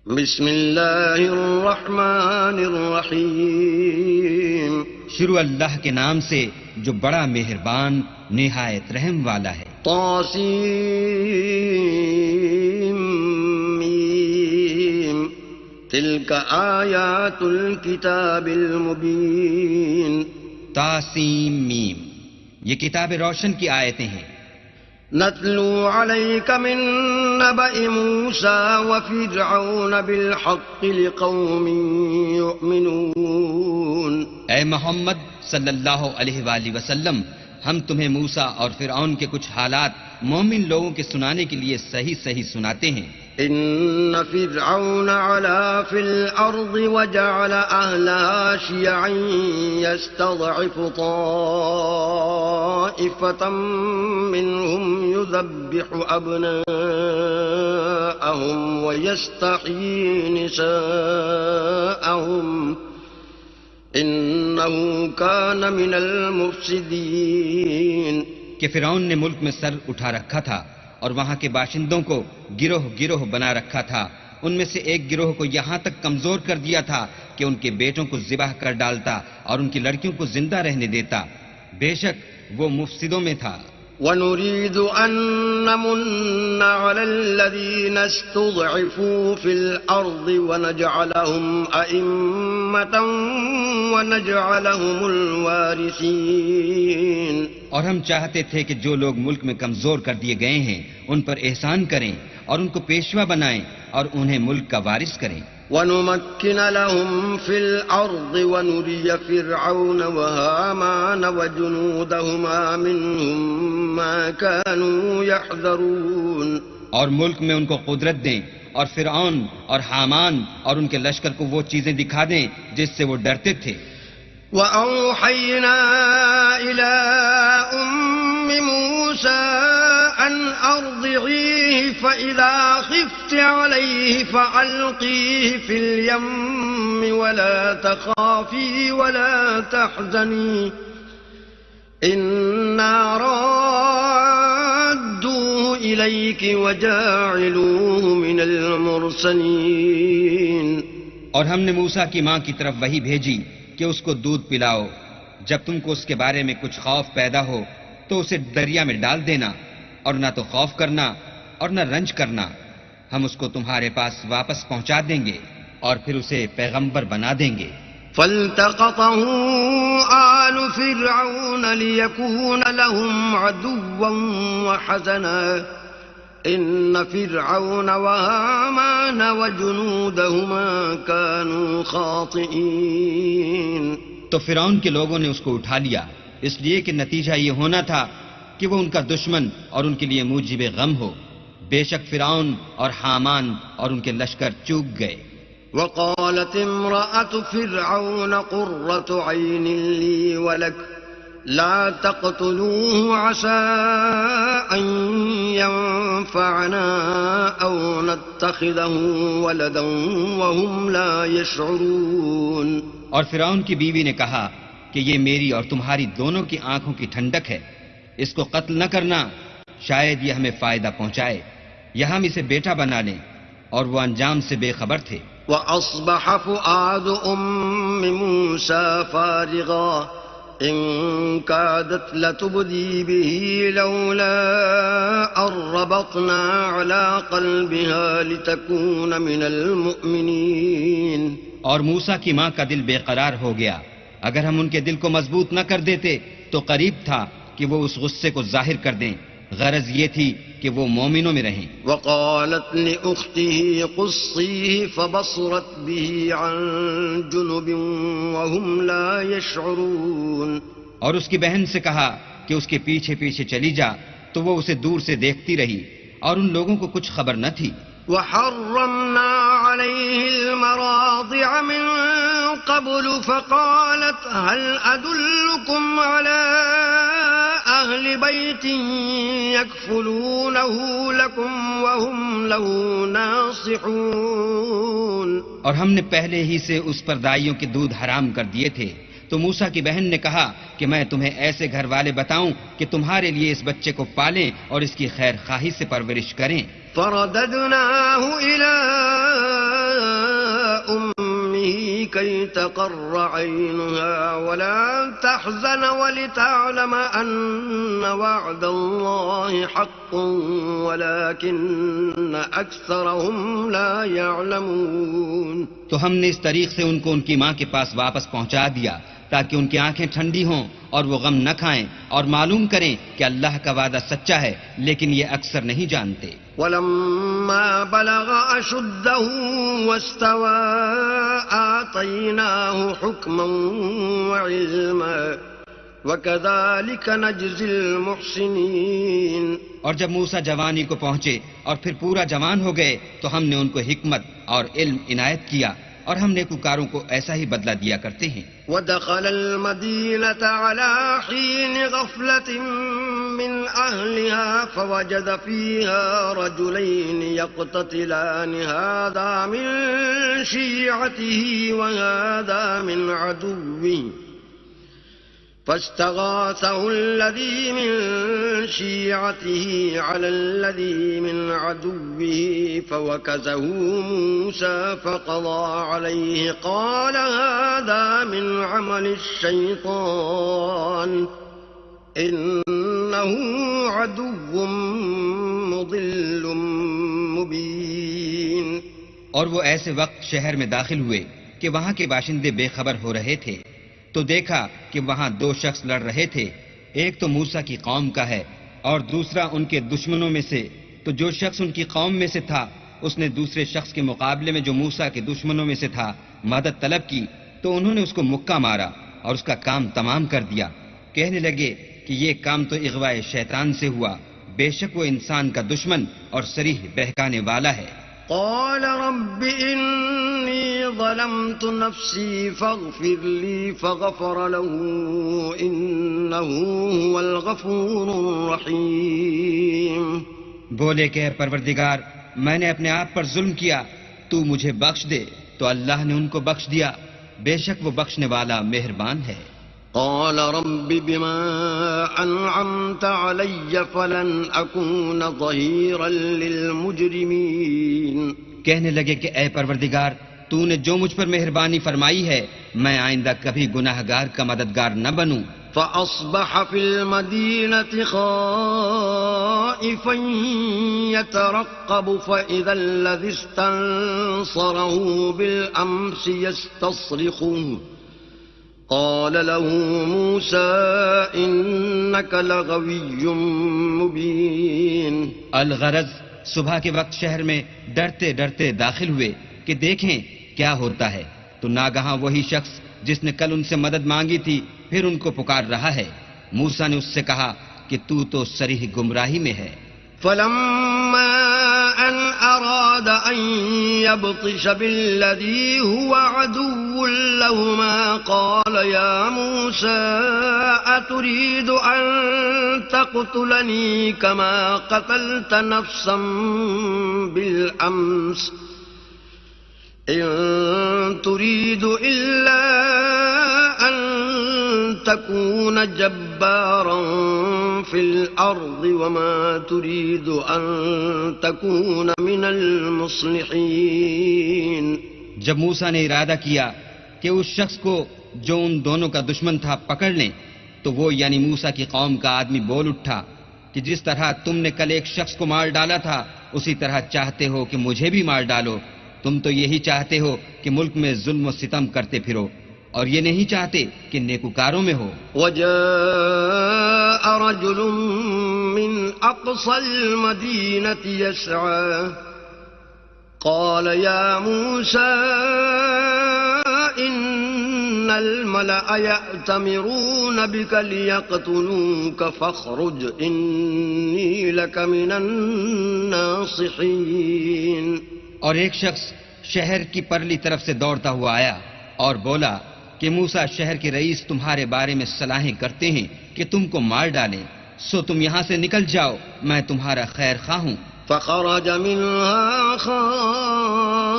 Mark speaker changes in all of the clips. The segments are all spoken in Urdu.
Speaker 1: بسم اللہ الرحمن الرحیم
Speaker 2: شروع اللہ کے نام سے جو بڑا مہربان نہایت رحم والا ہے۔
Speaker 1: طاسیم میم تلک آیات الکتاب المبین۔
Speaker 2: تاسیم میم، یہ کتاب روشن کی آیتیں ہیں۔
Speaker 1: نتلو علیک من نبأ موسیٰ وفرعون بالحق لقوم یؤمنون۔
Speaker 2: اے محمد صلی اللہ علیہ وآلہ وسلم، ہم تمہیں موسیٰ اور فرعون کے کچھ حالات مومن لوگوں کے سنانے کے لیے صحیح صحیح سناتے ہیں۔
Speaker 1: ان فرعون علا فی الارض وجعل اہلها شیعا یستضعف طائفة منهم يذبح ابناءهم ويستحيي نساءهم انه كان من المفسدين۔
Speaker 2: کہ فرعون نے ملک میں سر اٹھا رکھا تھا اور وہاں کے باشندوں کو گروہ گروہ بنا رکھا تھا، ان میں سے ایک گروہ کو یہاں تک کمزور کر دیا تھا کہ ان کے بیٹوں کو ذبح کر ڈالتا اور ان کی لڑکیوں کو زندہ رہنے دیتا، بے شک وہ مفسدوں میں تھا۔
Speaker 1: وَنُرِيدُ أَن نَّمُنَّ عَلَى الَّذِينَ اسْتُضْعِفُوا فِي الْأَرْضِ وَنَجْعَلَهُمْ أَئِمَّةً وَنَجْعَلَهُمُ الْوَارِثِينَ۔
Speaker 2: اور ہم چاہتے تھے کہ جو لوگ ملک میں کمزور کر دیے گئے ہیں ان پر احسان کریں اور ان کو پیشوا بنائیں اور انہیں ملک کا وارث کریں۔
Speaker 1: وَنُمَكِّنَ لَهُمْ فِي الْأَرْضِ وَنُرِيَ فِرْعَوْنَ وَهَامَانَ وَجُنُودَهُمَا مِنْهُمْ مَا كَانُوا يَحْذَرُونَ۔
Speaker 2: اور ملک میں ان کو قدرت دیں اور فرعون اور حامان اور ان کے لشکر کو وہ چیزیں دکھا دیں جس سے وہ ڈرتے تھے۔
Speaker 1: وَأَوْحَيْنَا إِلَىٰ أُمِّ مُوسَىٰ أَنْ أَرْضِعِيهِ فَإِذَا خِفْتِ عَلَيْهِ فَأَلْقِيهِ فِي الْيَمِّ وَلَا تَخَافِي وَلَا تَحْزَنِي إِنَّا رَادُّوهُ إِلَيْكِ وَجَاعِلُوهُ مِنَ الْمُرْسَلِينَ۔
Speaker 2: اور ہم نے موسیٰ کی ماں کی طرف وحی بھیجی کہ اس کو دودھ پلاؤ، جب تم کو اس کے بارے میں کچھ خوف پیدا ہو تو اسے دریا میں ڈال دینا، اور نہ تو خوف کرنا اور نہ رنج کرنا، ہم اس کو تمہارے پاس واپس پہنچا دیں گے اور پھر اسے پیغمبر بنا دیں گے۔
Speaker 1: فَالْتَقَطَهُ آلُ فِرْعَوْنَ لِيَكُونَ لَهُمْ عَدُوًّا وَحَزَنًا إِنَّ فِرْعَوْنَ وَهَامَانَ وَجُنُودَهُمَا كَانُوا خَاطِئِينَ۔
Speaker 2: تو فرعون کے لوگوں نے اس کو اٹھا لیا اس لیے کہ نتیجہ یہ ہونا تھا کہ وہ ان کا دشمن اور ان کے لیے موجب غم ہو، بے شک فرعون اور حامان اور ان کے لشکر چوک گئے۔
Speaker 1: وقالت امرأة فرعون قرة عين لي ولك لا تقتلوه عسى أن ينفعنا أو نتخذه ولدا وهم لا يشعرون۔
Speaker 2: اور فرعون کی بیوی نے کہا کہ یہ میری اور تمہاری دونوں کی آنکھوں کی ٹھنڈک ہے، اس کو قتل نہ کرنا، شاید یہ ہمیں فائدہ پہنچائے یا ہم اسے بیٹا بنا لیں، اور وہ انجام سے بے خبر تھے۔
Speaker 1: وَأَصْبَحَ فُؤَادُ أُمِّ مُوسَىٰ فَارِغًا إِن كَادَتْ لَتُبْدِي بِهِ لَوْلَا أَن رَّبَطْنَا عَلَىٰ قَلْبِهَا لِتَكُونَ مِنَ الْمُؤْمِنِينَ۔
Speaker 2: اور موسیٰ کی ماں کا دل بے قرار ہو گیا، اگر ہم ان کے دل کو مضبوط نہ کر دیتے تو قریب تھا کہ وہ اس غصے کو ظاہر کر دیں، غرض یہ تھی کہ وہ مومنوں میں رہیں۔
Speaker 1: وقالت لأخته قصيه فبصرت به عن جنب وهم لا يشعرون۔
Speaker 2: اور اس کی بہن سے کہا کہ اس کے پیچھے پیچھے چلی جا، تو وہ اسے دور سے دیکھتی رہی اور ان لوگوں کو کچھ خبر نہ تھی۔
Speaker 1: وحرمنا عليه المراضع من قبل فقالت هل أدلكم على أهل بيت يكفلونه لكم وهم له ناصحون۔
Speaker 2: اور ہم نے پہلے ہی سے اس پر دائیوں کے دودھ حرام کر دیے تھے، تو موسیٰ کی بہن نے کہا کہ میں تمہیں ایسے گھر والے بتاؤں کہ تمہارے لیے اس بچے کو پالیں اور اس کی خیر خواہی سے پرورش کریں۔
Speaker 1: فرددناه إلى كي تقر عينها ولا تحزن ولتعلم أن وعد الله حق ولكن أكثرهم لا يعلمون.
Speaker 2: تو ہم نے اس طریق سے ان کو ان کی ماں کے پاس واپس پہنچا دیا تاکہ ان کی آنکھیں ٹھنڈی ہوں اور وہ غم نہ کھائیں اور معلوم کریں کہ اللہ کا وعدہ سچا ہے، لیکن یہ اکثر نہیں جانتے.
Speaker 1: ولما بلغ أشده واستوى آتيناه حكما وعلما وكذلك نجزي المحسنين.
Speaker 2: اور جب موسیٰ جوانی کو پہنچے اور پھر پورا جوان ہو گئے تو ہم نے ان کو حکمت اور علم عنایت کیا اور ہم نیکوکاروں کو ایسا ہی بدلہ دیا کرتے ہیں.
Speaker 1: ودخل المدينة على حين غفلة من أهلها فوجد فيها رجلين يقتتلان هذا من شيعته وهذا من عدوه فاستغاثه الذي من شيعته على الذي من عدوه فوكزه موسى فقضى عليه قال هذا من عمل الشيطان إنه عدو مضل مبين.
Speaker 2: اور وہ ایسے وقت شہر میں داخل ہوئے کہ وہاں کے باشندے بے خبر ہو رہے تھے تو دیکھا کہ وہاں دو شخص لڑ رہے تھے، ایک تو موسیٰ کی قوم کا ہے اور دوسرا ان کے دشمنوں میں سے. تو جو شخص ان کی قوم میں سے تھا اس نے دوسرے شخص کے مقابلے میں جو موسیٰ کے دشمنوں میں سے تھا مدد طلب کی تو انہوں نے اس کو مکہ مارا اور اس کا کام تمام کر دیا. کہنے لگے کہ یہ کام تو اغواء شیطان سے ہوا، بے شک وہ انسان کا دشمن اور صریح بہکانے والا ہے.
Speaker 1: قال رب إني ظلمت نفسي فاغفر لي فغفر له إنه هو الغفور الرحيم.
Speaker 2: بولے کہ اے پروردگار میں نے اپنے آپ پر ظلم کیا، تو مجھے بخش دے. تو اللہ نے ان کو بخش دیا، بے شک وہ بخشنے والا مہربان ہے.
Speaker 1: قال رب بما أنعمت علي فلن أكون ظهيرا للمجرمين.
Speaker 2: کہنے لگے کہ اے پروردگار تو نے جو مجھ پر مہربانی فرمائی ہے میں آئندہ کبھی گناہگار کا مددگار نہ بنوں.
Speaker 1: فأصبح في المدينة خائفا يترقب فإذا الذي استنصره بالأمس يستصرخه قال له موسى إنك لغوي مبين.
Speaker 2: الغرض صبح کے وقت شہر میں ڈرتے ڈرتے داخل ہوئے کہ دیکھیں کیا ہوتا ہے تو ناگہاں وہی شخص جس نے کل ان سے مدد مانگی تھی پھر ان کو پکار رہا ہے. موسیٰ نے اس سے کہا کہ تو صریح گمراہی میں ہے.
Speaker 1: فلما أن أراد أن يبطش بالذي هو عدو لهما قال يا موسى أتريد أن تقتلني كما قتلت نفسا بالأمس إن تريد إلا أن تكون جبارا في الأرض وما تريد أن تكون من المصلحين.
Speaker 2: جب موسیٰ نے ارادہ کیا کہ اس شخص کو جو ان دونوں کا دشمن تھا پکڑ لیں تو وہ یعنی موسیٰ کی قوم کا آدمی بول اٹھا کہ جس طرح تم نے کل ایک شخص کو مار ڈالا تھا اسی طرح چاہتے ہو کہ مجھے بھی مار ڈالو. تم تو یہی چاہتے ہو کہ ملک میں ظلم و ستم کرتے پھرو اور یہ نہیں چاہتے کہ نیکوکاروں میں ہو.
Speaker 1: وجاء رجل من أقصى المدينة يسعى قال يا موسى إن الملأ يأتمرون بك ليقتلوك فاخرج إني لك من الناصحين.
Speaker 2: اور ایک شخص شہر کی پرلی طرف سے دوڑتا ہوا آیا اور بولا کہ موسیٰ شہر کے رئیس تمہارے بارے میں صلاحیں کرتے ہیں کہ تم کو مار ڈالیں، سو تم یہاں سے نکل جاؤ، میں تمہارا خیر خواہ ہوں.
Speaker 1: فخرج منها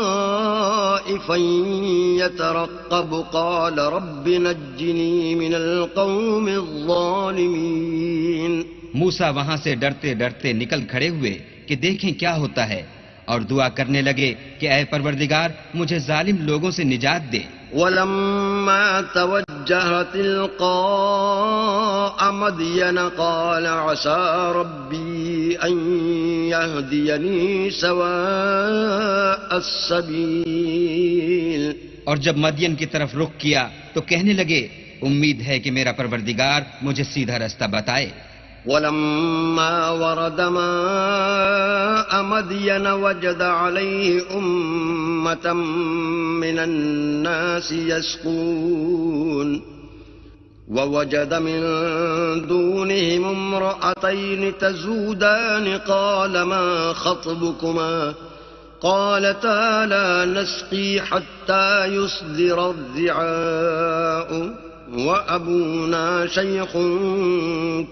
Speaker 1: خائفا يترقب قال رب نجني من القوم الظالمين.
Speaker 2: موسیٰ وہاں سے ڈرتے ڈرتے نکل کھڑے ہوئے کہ دیکھیں کیا ہوتا ہے اور دعا کرنے لگے کہ اے پروردگار مجھے ظالم لوگوں سے نجات دے.
Speaker 1: ولما توجه تلقاء مدين قال عسى ربي أن يهديني سواء السبيل.
Speaker 2: اور جب مدین کی طرف رخ کیا تو کہنے لگے امید ہے کہ میرا پروردگار مجھے سیدھا رستہ بتائے.
Speaker 1: ولما ورد ماء مدين وجد عليه أمة من الناس يسقون ووجد من دونهم امرأتين تزودان قال ما خطبكما قالتا لا نسقي حتى يصدر الرعاء وَأَبُونَا شَيْخٌ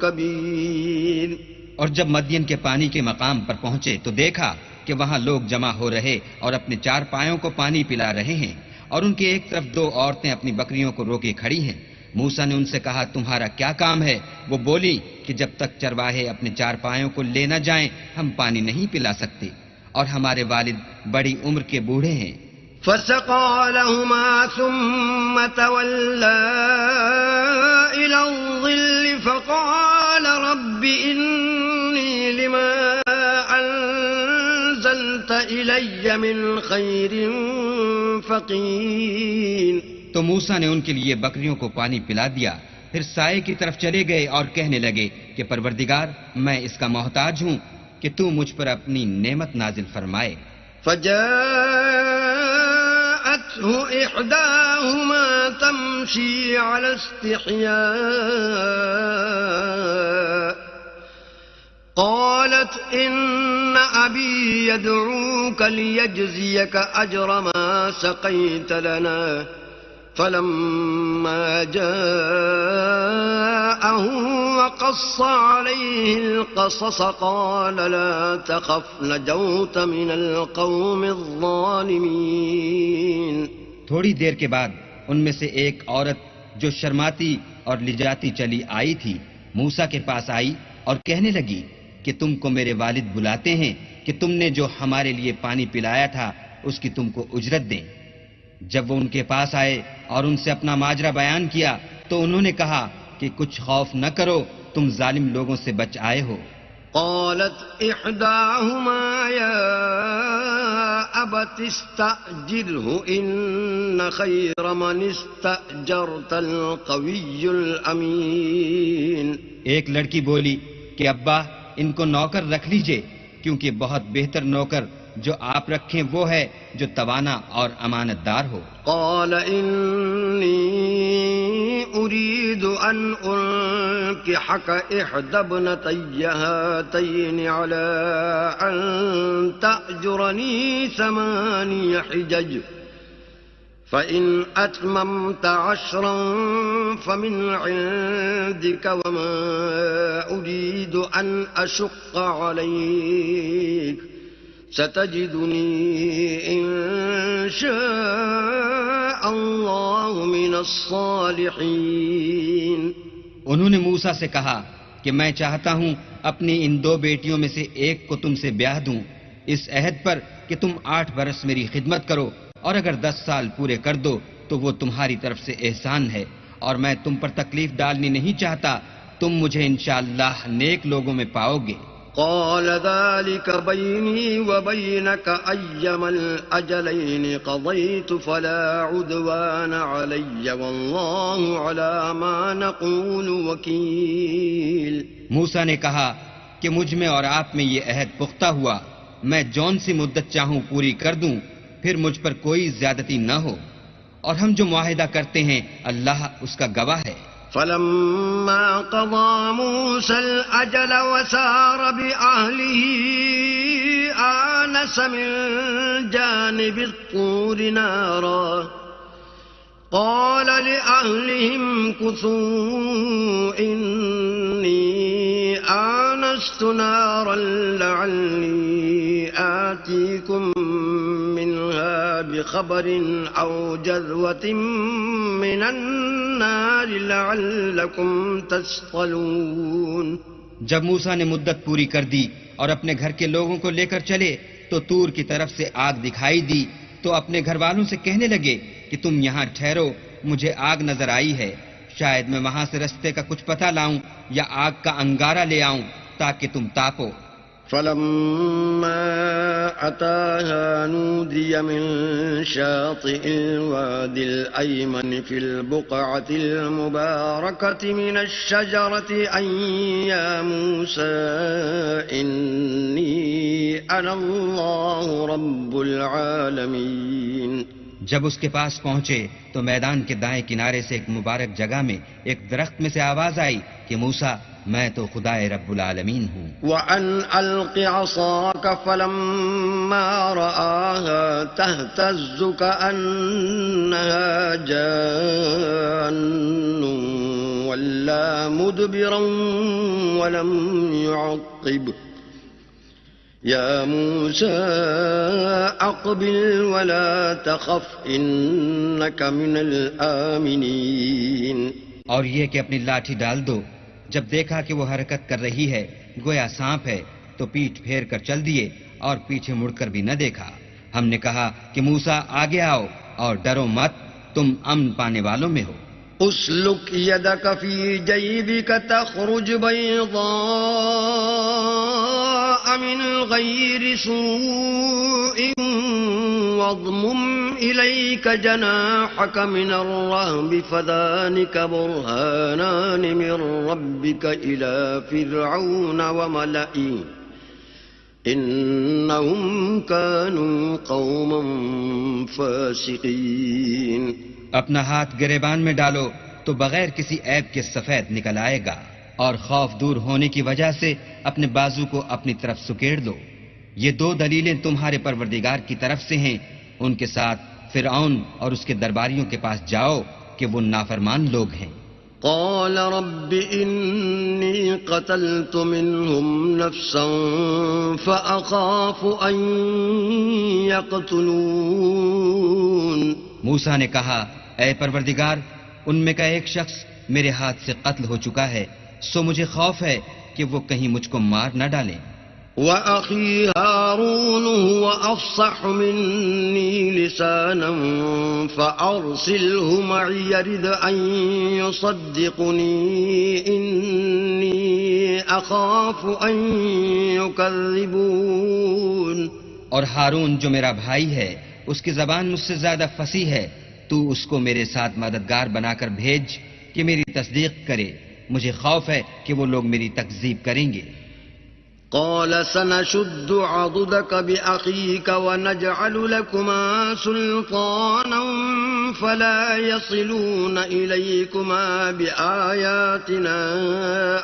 Speaker 1: كَبِيرٌ.
Speaker 2: اور جب مدین کے پانی کے مقام پر پہنچے تو دیکھا کہ وہاں لوگ جمع ہو رہے اور اپنے چار پایوں کو پانی پلا رہے ہیں اور ان کے ایک طرف دو عورتیں اپنی بکریوں کو روکے کھڑی ہیں. موسیٰ نے ان سے کہا تمہارا کیا کام ہے؟ وہ بولی کہ جب تک چرواہے اپنے چار پایوں کو لے نہ جائیں ہم پانی نہیں پلا سکتے اور ہمارے والد بڑی عمر کے بوڑھے ہیں.
Speaker 1: فسقى لهما ثم تولى إلى الظل فقال رب إني لما أنزلت إلي من خير فقير.
Speaker 2: تو موسیٰ نے ان کے لیے بکریوں کو پانی پلا دیا، پھر سائے کی طرف چلے گئے اور کہنے لگے کہ پروردگار میں اس کا محتاج ہوں کہ تو مجھ پر اپنی نعمت نازل فرمائے.
Speaker 1: فجاءته إحداهما تمشي على استحياء قالت إن أبي يدعوك ليجزيك أجر ما سقيت لنا. فلما جاءه وقص عليه القصص قال لا تخف نجوت من القوم الظالمين.
Speaker 2: تھوڑی دیر کے بعد ان میں سے ایک عورت جو شرماتی اور لجاتی چلی آئی تھی موسیٰ کے پاس آئی اور کہنے لگی کہ تم کو میرے والد بلاتے ہیں کہ تم نے جو ہمارے لیے پانی پلایا تھا اس کی تم کو اجرت دیں. جب وہ ان کے پاس آئے اور ان سے اپنا ماجرا بیان کیا تو انہوں نے کہا کہ کچھ خوف نہ کرو، تم ظالم لوگوں سے بچ آئے ہو.
Speaker 1: قالت احداهما يا ابت استأجره ان خير من استأجرت القوي الامين.
Speaker 2: ایک لڑکی بولی کہ ابا ان کو نوکر رکھ لیجئے کیونکہ بہت بہتر نوکر جو آپ رکھیں وہ ہے جو توانا اور امانت دار ہو.
Speaker 1: قال إني أريد أن أنكحك إحدى ابنتي هاتين على أن تأجرني 8 حجج فإن أتممت 10 فمن عندك وما أريد أن أشق عليك ستجدني إن شاء الله من الصالحين.
Speaker 2: انہوں نے موسیٰ سے کہا کہ میں چاہتا ہوں اپنی ان 2 بیٹیوں میں سے ایک کو تم سے بیاہ دوں اس عہد پر کہ تم 8 برس میری خدمت کرو اور اگر 10 سال پورے کر دو تو وہ تمہاری طرف سے احسان ہے اور میں تم پر تکلیف ڈالنی نہیں چاہتا، تم مجھے انشاءاللہ نیک لوگوں میں پاؤ گے.
Speaker 1: قال ذلك بيني وبينك أيما الأجلين قضيت فلا عدوان علي والله على ما نقول وكيل.
Speaker 2: موسیٰ نے کہا کہ مجھ میں اور آپ میں یہ عہد پختہ ہوا، میں جون سی مدت چاہوں پوری کر دوں پھر مجھ پر کوئی زیادتی نہ ہو، اور ہم جو معاہدہ کرتے ہیں اللہ اس کا گواہ ہے.
Speaker 1: فلما قضى موسى الأجل وسار بأهله آنس من جانب الطور نارا قال لأهلهم كثوا إني آنست نارا لعلي آتيكم منها بخبر أو جذوة من النار لعلكم تصطلون.
Speaker 2: جب موسیٰ نے مدت پوری کر دی اور اپنے گھر کے لوگوں کو لے کر چلے تو طور کی طرف سے آگ دکھائی دی تو اپنے گھر والوں سے کہنے لگے کہ تم یہاں ٹھہرو، مجھے آگ نظر آئی ہے، شاید میں وہاں سے رستے کا کچھ پتہ لاؤں یا آگ کا انگارہ لے آؤں تاکہ تم تاپو۔
Speaker 1: فلما أتاها نودي من شاطئ الوادي الأيمن في البقعة المباركة من الشجرة أن يا موسى إني أنا الله رب العالمين۔
Speaker 2: جب اس کے پاس پہنچے تو میدان کے دائیں کنارے سے ایک مبارک جگہ میں ایک درخت میں سے آواز آئی کہ موسیٰ، میں تو خدائے رب العالمین ہوں۔
Speaker 1: وَأَنْ أَلْقِ عَصَاكَ فَلَمَّا رَآهَا تَهْتَزُّ كَأَنَّهَا جَانٌّ وَلَّى مُدْبِرًا وَلَمْ يُعَقِّبْ يَا مُوسَى أَقْبِلْ وَلَا تَخَفْ إِنَّكَ مِنَ الْآمِنِينَ۔
Speaker 2: اور یہ کہ اپنی لاٹھی ڈال دو۔ جب دیکھا کہ وہ حرکت کر رہی ہے گویا سانپ ہے تو پیٹھ پھیر کر چل دیے اور پیچھے مڑ کر بھی نہ دیکھا۔ ہم نے کہا کہ موسیٰ آگے آؤ اور ڈرو مت، تم امن پانے والوں میں ہو۔
Speaker 1: اسلک یدک فی جیبک تخرج بیضاء من غیر سوء واضمم الیک جناحک من الرہب فذلک برہانان من ربک الی فرعون وملئہ انہم کانوا قوما فاسقین۔
Speaker 2: اپنا ہاتھ گریبان میں ڈالو تو بغیر کسی عیب کے سفید نکل آئے گا، اور خوف دور ہونے کی وجہ سے اپنے بازو کو اپنی طرف سکیڑ دو۔ یہ دو دلیلیں تمہارے پروردگار کی طرف سے ہیں، ان کے ساتھ فرعون اور اس کے درباریوں کے پاس جاؤ کہ وہ نافرمان لوگ ہیں۔
Speaker 1: قال رب انی قتلت منهم نفسا فأخاف ان يقتلون۔
Speaker 2: موسیٰ نے کہا، اے پروردگار، ان میں کا ایک شخص میرے ہاتھ سے قتل ہو چکا ہے، سو مجھے خوف ہے کہ وہ کہیں مجھ کو مار نہ ڈالیں۔
Speaker 1: وَأَخِي هَارُونُ هُوَ أَفْصَحُ مِنِّي لِسَانًا فَأَرْسِلْهُ مَعِيَ يَرِدْ أَن يُصَدِّقُنِي إِنِّي أَخَافُ أَن يُكَذِّبُونِ۔
Speaker 2: اور ہارون جو میرا بھائی ہے، اس کی زبان مجھ سے زیادہ فصیح ہے، تو اس کو میرے ساتھ مددگار بنا کر بھیج کہ میری تصدیق کرے، مجھے خوف ہے کہ وہ لوگ میری تکذیب کریں گے۔
Speaker 1: قال سنشد عضدك بأخيك ونجعل لكما سلطانا فلا يصلون إليكما بآياتنا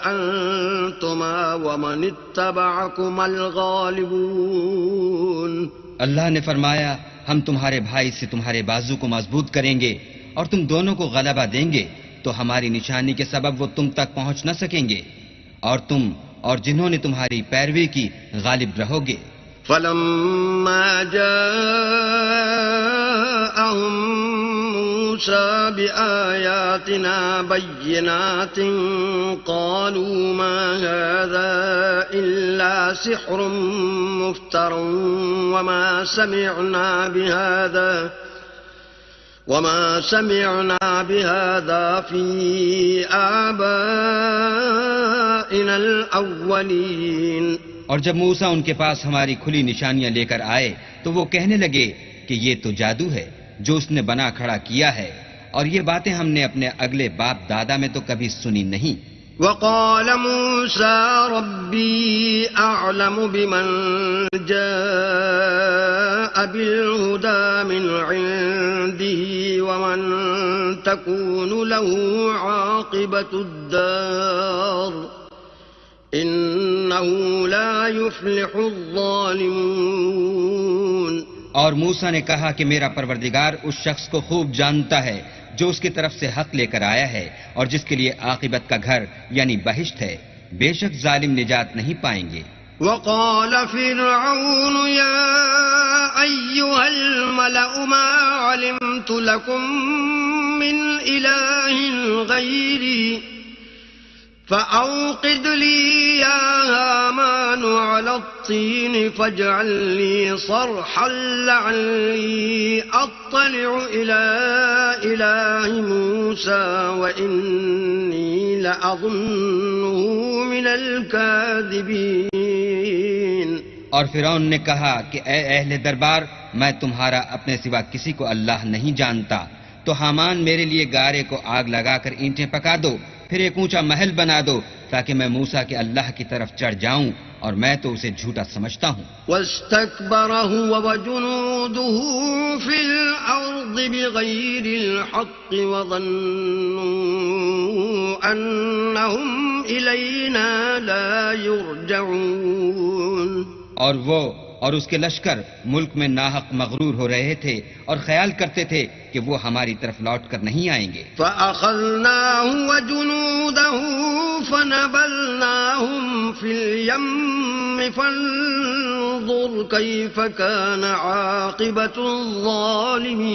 Speaker 1: أنتما ومن اتبعكما الغالبون۔
Speaker 2: اللہ نے فرمایا، ہم تمہارے بھائی سے تمہارے بازو کو مضبوط کریں گے اور تم دونوں کو غلبہ دیں گے، تو ہماری نشانی کے سبب وہ تم تک پہنچ نہ سکیں گے، اور تم اور جنہوں نے تمہاری پیروی کی غالب رہو گے۔
Speaker 1: فلما جاءهم موسى بآياتنا بينات قالوا ما هذا إلا سحر مفتر وما سمعنا بهذا في آبائنا الأولين۔
Speaker 2: اور جب موسیٰ ان کے پاس ہماری کھلی نشانیاں لے کر آئے تو وہ کہنے لگے کہ یہ تو جادو ہے جو اس نے بنا کھڑا کیا ہے، اور یہ باتیں ہم نے اپنے اگلے باپ دادا میں تو کبھی سنی نہیں۔
Speaker 1: وقال موسى ربي أعلم بمن جاء بالهدى من عنده ومن تكون له عاقبة الدار إنه لا يفلح الظالمون۔
Speaker 2: اور موسیٰ نے کہا کہ میرا پروردگار اس شخص کو خوب جانتا ہے جو اس کی طرف سے حق لے کر آیا ہے اور جس کے لیے عاقبت کا گھر یعنی بہشت ہے، بے شک ظالم نجات نہیں پائیں گے۔
Speaker 1: وقال فرعون يا أيها الملأ ما علمت لكم من إله غيري فأوقد لي يا هامان على الطين فاجعل لي صرحا لعلي أطلع إلى إله موسى وإني لأظنه من الكاذبين.
Speaker 2: اور فرعون نے کہا کہ اے اہل دربار، میں تمہارا اپنے سوا کسی کو اللہ نہیں جانتا، تو حامان میرے لیے گارے کو آگ لگا کر اینٹیں پکا دو، پھر ایک اونچا محل بنا دو تاکہ میں موسیٰ کے اللہ کی طرف چڑھ جاؤں، اور میں تو اسے جھوٹا سمجھتا ہوں.
Speaker 1: واستكبر هو وجنوده في الأرض بغير الحق وظنوا أنهم إلينا لا يرجعون.
Speaker 2: اور وہ اور اس کے لشکر ملک میں ناحق مغرور ہو رہے تھے اور خیال کرتے تھے کہ وہ ہماری طرف لوٹ کر نہیں آئیں گے.
Speaker 1: فَأَخَذْنَاهُ وَجُنُودَهُ فَنَبَذْنَاهُمْ فِي الْيَمِّ فَانظُرْ كَيْفَ كَانَ عَاقِبَةُ الظَّالِمِينَ.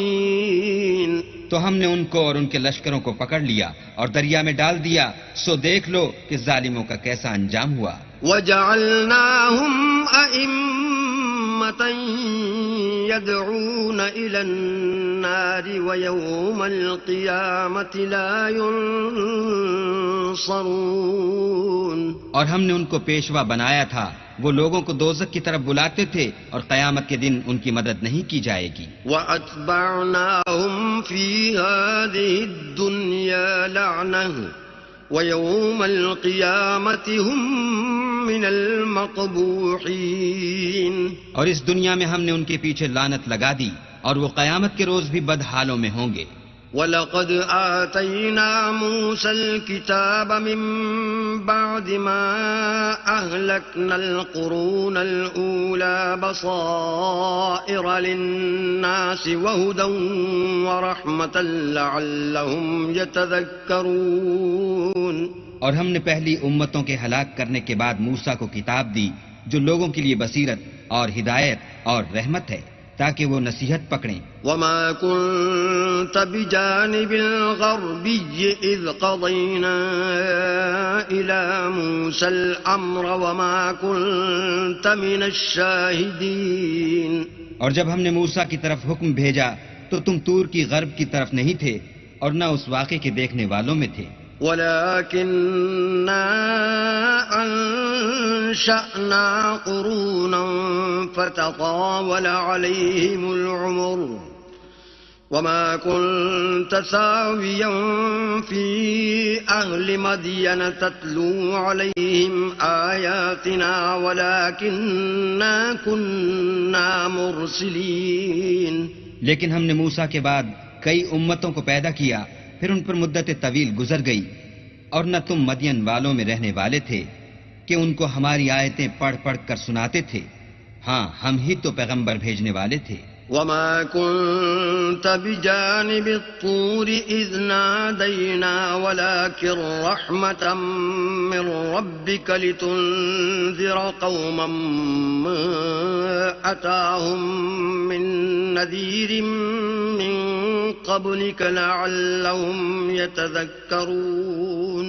Speaker 2: تو ہم نے ان کو اور ان کے لشکروں کو پکڑ لیا اور دریا میں ڈال دیا، سو دیکھ لو کہ ظالموں کا کیسا انجام ہوا.
Speaker 1: وَجَعَلْنَاهُمْ أَئِمَّةً يَدْعُونَ إِلَى النَّارِ وَيَوْمَ الْقِيَامَةِ لَا يُنصَرُونَ.
Speaker 2: اور ہم نے ان کو پیشوا بنایا تھا، وہ لوگوں کو دوزخ کی طرف بلاتے تھے اور قیامت کے دن ان کی مدد نہیں کی جائے گی.
Speaker 1: وَأَتْبَعْنَاهُمْ فِي هَذِهِ الدُّنْيَا لَعْنَةً وَيَوْمَ الْقِيَامَةِ هُمْ مِنَ الْمَقْبُوحِينَ.
Speaker 2: اور اس دنیا میں ہم نے ان کے پیچھے لعنت لگا دی اور وہ قیامت کے روز بھی بدحالوں میں ہوں گے.
Speaker 1: وَلَقَدْ آتَيْنَا مُوسَى الْكِتَابَ مِن بَعْدِ مَا أَهْلَكْنَا الْقُرُونَ الْأُولَى بَصَائِرَ لِلنَّاسِ وَهُدًى وَرَحْمَةً لَعَلَّهُمْ يَتَذَكَّرُونَ.
Speaker 2: اور ہم نے پہلی امتوں کے ہلاک کرنے کے بعد موسیٰ کو کتاب دی جو لوگوں کے لیے بصیرت اور ہدایت اور رحمت ہے تاکہ وہ نصیحت پکڑیں.
Speaker 1: وَمَا كُنْتَ بِجَانِبِ الْغَرْبِيِّ إِذْ قَضَيْنَا إِلَى مُوسَى الْأَمْرَ وَمَا كُنْتَ مِنَ الشَّاهِدِينَ.
Speaker 2: اور جب ہم نے موسیٰ کی طرف حکم بھیجا تو تم طور کی غرب کی طرف نہیں تھے اور نہ اس واقعے کے دیکھنے والوں میں تھے.
Speaker 1: وَلَكِنَّا أَنشَأْنَا قُرُونًا فَتَطَاوَلَ عَلَيْهِمُ الْعُمُرُ وَمَا كُنْتَ ثَاوِيًا فِي أَهْلِ مَدْيَنَ تَتْلُو عَلَيْهِمْ آيَاتِنَا وَلَكِنَّا كُنَّا مُرْسِلِينَ.
Speaker 2: لیکن ہم نے موسیٰ کے بعد کئی امتوں کو پیدا کیا، پھر ان پر مدت طویل گزر گئی، اور نہ تم مدین والوں میں رہنے والے تھے کہ ان کو ہماری آیتیں پڑھ پڑھ کر سناتے تھے. ہاں، ہم ہی تو پیغمبر بھیجنے والے تھے.
Speaker 1: وَمَا كُنْتَ بِجَانِبِ الطُّورِ إِذْ نَادَيْنَا وَلَكِنْ رَحْمَةً مِّن رَّبِّكَ لِتُنذِرَ قَوْمًا مَّا أَتَاهُم مِّن نَّذِيرٍ مِّن قَبْلِكَ لَعَلَّهُمْ يَتَذَكَّرُونَ.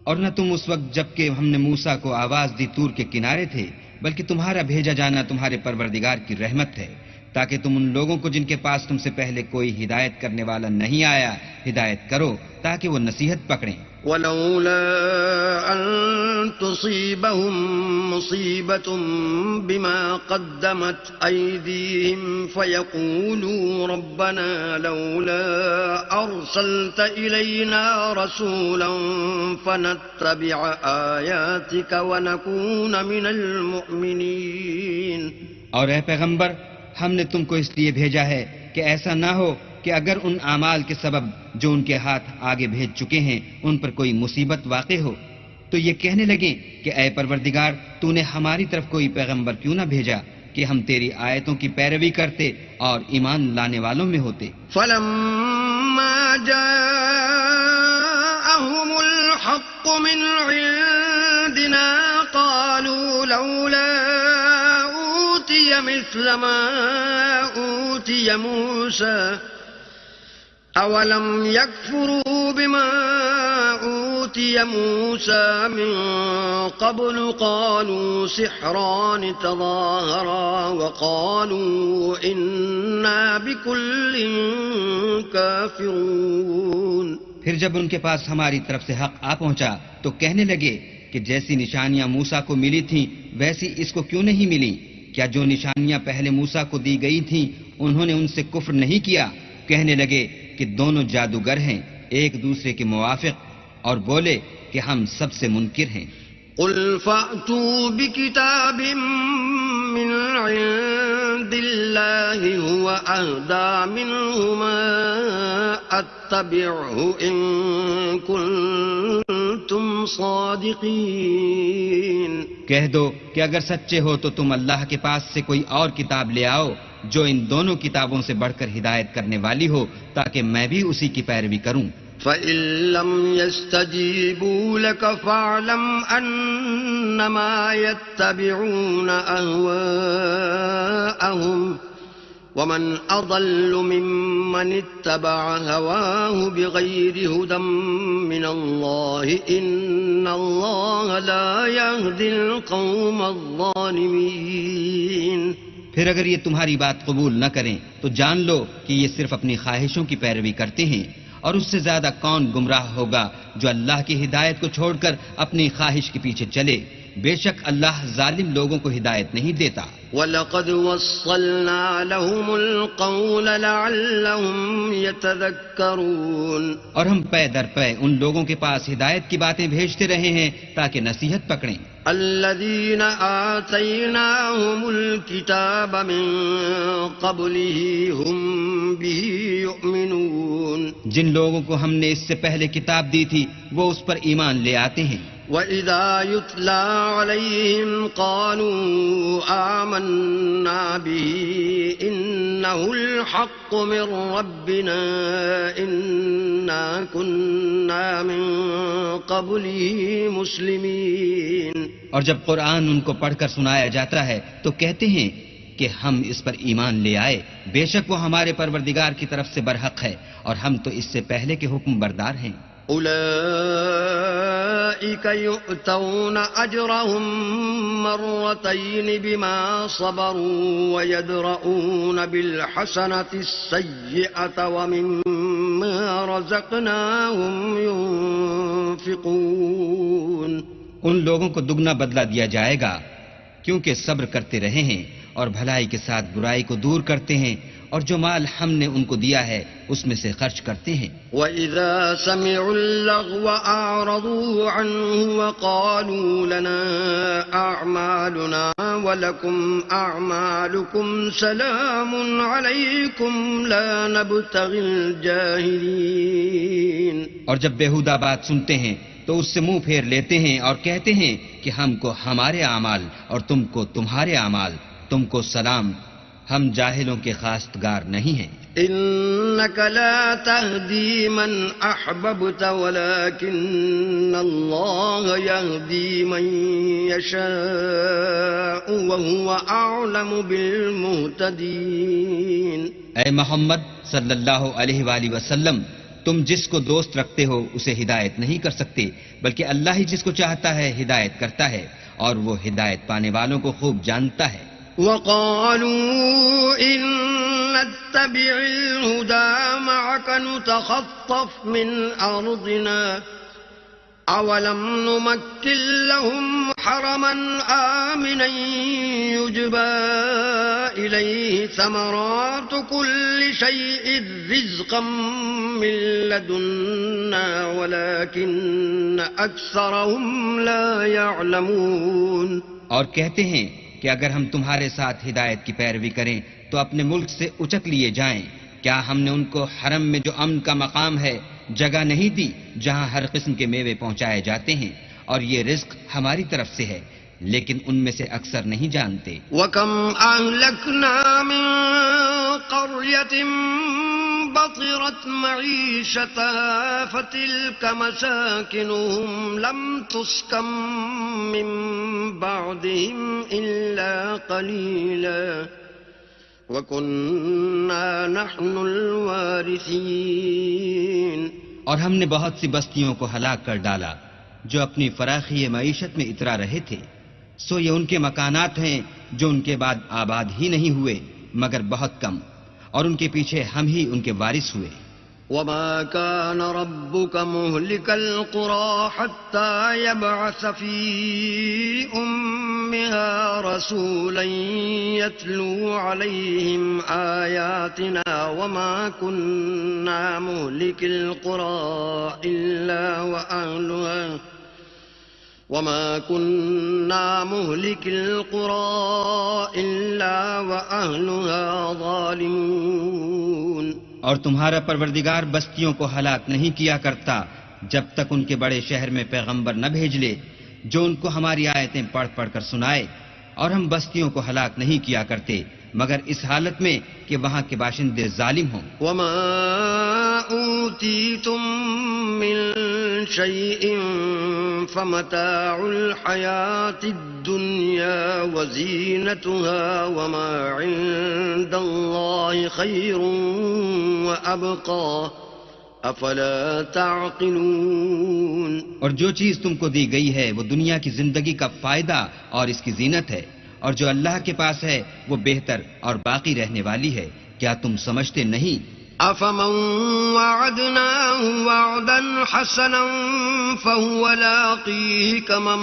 Speaker 2: اور نہ تم اس وقت جب کہ ہم نے موسیٰ کو آواز دی طور کے کنارے تھے، بلکہ تمہارا بھیجا جانا تمہارے پروردگار کی رحمت ہے تاکہ تم ان لوگوں کو جن کے پاس تم سے پہلے کوئی ہدایت کرنے والا نہیں آیا ہدایت کرو تاکہ وہ نصیحت پکڑیں.
Speaker 1: وَلَوْلَا أَن تُصِيبَهُم مُّصِيبَةٌ بِمَا قَدَّمَتْ أَيْدِيهِمْ فَيَقُولُوا رَبَّنَا لَوْلَا أَرْسَلْتَ إِلَيْنَا رَسُولًا فَنَتَّبِعَ آيَاتِكَ وَنَكُونَ مِنَ الْمُؤْمِنِينَ.
Speaker 2: اور اے پیغمبر، ہم نے تم کو اس لیے بھیجا ہے کہ ایسا نہ ہو کہ اگر ان اعمال کے سبب جو ان کے ہاتھ آگے بھیج چکے ہیں ان پر کوئی مصیبت واقع ہو تو یہ کہنے لگیں کہ اے پروردگار، تو نے ہماری طرف کوئی پیغمبر کیوں نہ بھیجا کہ ہم تیری آیتوں کی پیروی کرتے اور ایمان لانے والوں میں ہوتے.
Speaker 1: فَلَمَّا جَاءَهُمُ الْحَقُّ مِنْ عِنْدِنَا قَالُوا لَوْلَا مثل ما أوتي موسى أولم يكفروا بما أوتي موسى من قبل قالوا سحران تظاهرا وقالوا إنا بكل كافرون.
Speaker 2: پھر جب ان کے پاس ہماری طرف سے حق آ پہنچا تو کہنے لگے کہ جیسی نشانیاں موسیٰ کو ملی تھیں ویسی اس کو کیوں نہیں ملی؟ کیا جو نشانیاں پہلے موسیٰ کو دی گئی تھیں انہوں نے ان سے کفر نہیں کیا؟ کہنے لگے کہ دونوں جادوگر ہیں ایک دوسرے کے موافق، اور بولے کہ ہم سب سے منکر ہیں.
Speaker 1: قل فأتوا بكتاب من عند الله هو أهدى منهما أتبعه إن كنتم صادقين.
Speaker 2: کہہ دو کہ اگر سچے ہو تو تم اللہ کے پاس سے کوئی اور کتاب لے آؤ جو ان دونوں کتابوں سے بڑھ کر ہدایت کرنے والی ہو تاکہ میں بھی اسی کی پیروی کروں.
Speaker 1: فَإِن لَّمْ يَسْتَجِيبُوا لَكَ فَاعْلَمْ أَنَّمَا يَتَّبِعُونَ أَهْوَاءَهُمْ وَمَنْ أَضَلُّ مِمَّنِ اتَّبَعَ هَوَاهُ بِغَيْرِ هُدًى مِّنَ اللَّهِ إِنَّ اللَّهَ لَا يَهْدِي الْقَوْمَ الظَّالِمِينَ.
Speaker 2: پھر اگر یہ تمہاری بات قبول نہ کریں تو جان لو کہ یہ صرف اپنی خواہشوں کی پیروی کرتے ہیں، اور اس سے زیادہ کون گمراہ ہوگا جو اللہ کی ہدایت کو چھوڑ کر اپنی خواہش کے پیچھے چلے. بے شک اللہ ظالم لوگوں کو ہدایت نہیں دیتا.
Speaker 1: وَلَقَدْ وَصَّلْنَا لَهُمُ الْقَوْلَ لَعَلَّهُمْ يَتَذَكَّرُونَ.
Speaker 2: اور ہم پے در پے ان لوگوں کے پاس ہدایت کی باتیں بھیجتے رہے ہیں تاکہ نصیحت پکڑیں.
Speaker 1: الَّذِينَ آتَيْنَاهُمُ الْكِتَابَ مِن قَبْلِهِ هُمْ بِهِ يُؤْمِنُونَ.
Speaker 2: جن لوگوں کو ہم نے اس سے پہلے کتاب دی تھی وہ اس پر ایمان لے آتے ہیں.
Speaker 1: وَإِذَا يُتْلَى عَلَيْهِمْ قَالُوا آمَنَّا بِهِ إِنَّهُ الْحَقُّ مِنْ رَبِّنَا إِنَّا كُنَّا مِنْ قَبْلِهِ مُسْلِمِينَ.
Speaker 2: اور جب قرآن ان کو پڑھ کر سنایا جاتا ہے تو کہتے ہیں کہ ہم اس پر ایمان لے آئے، بے شک وہ ہمارے پروردگار کی طرف سے برحق ہے اور ہم تو اس سے پہلے کے حکم بردار ہیں.
Speaker 1: أولئك يؤتون أجرهم مرتين بما صبروا ويدرؤون بالحسنة السيئة ومما رزقناهم ينفقون.
Speaker 2: ان لوگوں کو دگنا بدلہ دیا جائے گا کیونکہ صبر کرتے رہے ہیں اور بھلائی کے ساتھ برائی کو دور کرتے ہیں اور جو مال ہم نے ان کو دیا ہے اس میں سے خرچ کرتے ہیں.
Speaker 1: وَإِذَا سَمِعُوا اللَّغْوَ أَعْرَضُوا عَنْهُ وَقَالُوا لَنَا أَعْمَالُنَا وَلَكُمْ أَعْمَالُكُمْ سَلَامٌ عَلَيْكُمْ لَا نَبْتَغِي الْجَاهِلِينَ.
Speaker 2: اور جب بیہودہ بات سنتے ہیں تو اس سے منہ پھیر لیتے ہیں اور کہتے ہیں کہ ہم کو ہمارے اعمال اور تم کو تمہارے اعمال، تم کو سلام، ہم جاہلوں کے خواستگار نہیں ہیں.
Speaker 1: إنك لا تهدي من أحببت ولكن الله يهدي من يشاء وهو أعلم بالمهتدين.
Speaker 2: اے محمد صلی اللہ علیہ وآلہ وسلم، تم جس کو دوست رکھتے ہو اسے ہدایت نہیں کر سکتے، بلکہ اللہ ہی جس کو چاہتا ہے ہدایت کرتا ہے اور وہ ہدایت پانے والوں کو خوب جانتا ہے.
Speaker 1: وقالوا إن نتبع الهدى معك نتخطف من أرضنا أولم نمكن لهم حرما آمنا يجبى إليه ثمرات كل شيء رزقا من لدنا ولكن أكثرهم لا يعلمون.
Speaker 2: اور کہتے ہیں کہ اگر ہم تمہارے ساتھ ہدایت کی پیروی کریں تو اپنے ملک سے اچک لیے جائیں. کیا ہم نے ان کو حرم میں جو امن کا مقام ہے جگہ نہیں دی جہاں ہر قسم کے میوے پہنچائے جاتے ہیں، اور یہ رزق ہماری طرف سے ہے، لیکن ان میں سے اکثر نہیں جانتے.
Speaker 1: وَكَمْ أَهْلَكْنَا مِن قَرْيَةٍ بَطِرَتْ مَعِيشَتَهَا فَتِلْكَ مَسَاكِنُهُمْ لَمْ تُسْكَن مِّن بَعْدِهِمْ إِلَّا قَلِيلًا وَكُنَّا نَحْنُ الْوَارِثِينَ.
Speaker 2: اور ہم نے بہت سی بستیوں کو ہلاک کر ڈالا جو اپنی فراخی معیشت میں اترا رہے تھے، سو یہ ان کے مکانات ہیں جو ان کے بعد آباد ہی نہیں ہوئے مگر بہت کم، اور ان کے پیچھے ہم ہی ان کے وارث ہوئے۔
Speaker 1: وما كان ربك مهلك القرى حتى يبعث في أمها رسولا يتلو عليهم آياتنا وما كنا مهلك القرى إلا وأهلها ظالمون۔
Speaker 2: اور تمہارا پروردگار بستیوں کو ہلاک نہیں کیا کرتا جب تک ان کے بڑے شہر میں پیغمبر نہ بھیج لے جو ان کو ہماری آیتیں پڑھ پڑھ کر سنائے، اور ہم بستیوں کو ہلاک نہیں کیا کرتے مگر اس حالت میں کہ وہاں کے باشندے ظالم ہوں۔
Speaker 1: وما أوتيتم من شيء فمتاع الحياة الدنيا وزينتها وما عند الله خير وأبقى أفلا تعقلون۔
Speaker 2: اور جو چیز تم کو دی گئی ہے وہ دنیا کی زندگی کا فائدہ اور اس کی زینت ہے، اور جو اللہ کے پاس ہے وہ بہتر اور باقی رہنے والی ہے، کیا تم سمجھتے نہیں؟
Speaker 1: أفمن وعدناه وعدا حسنا فهو لاقيه كمن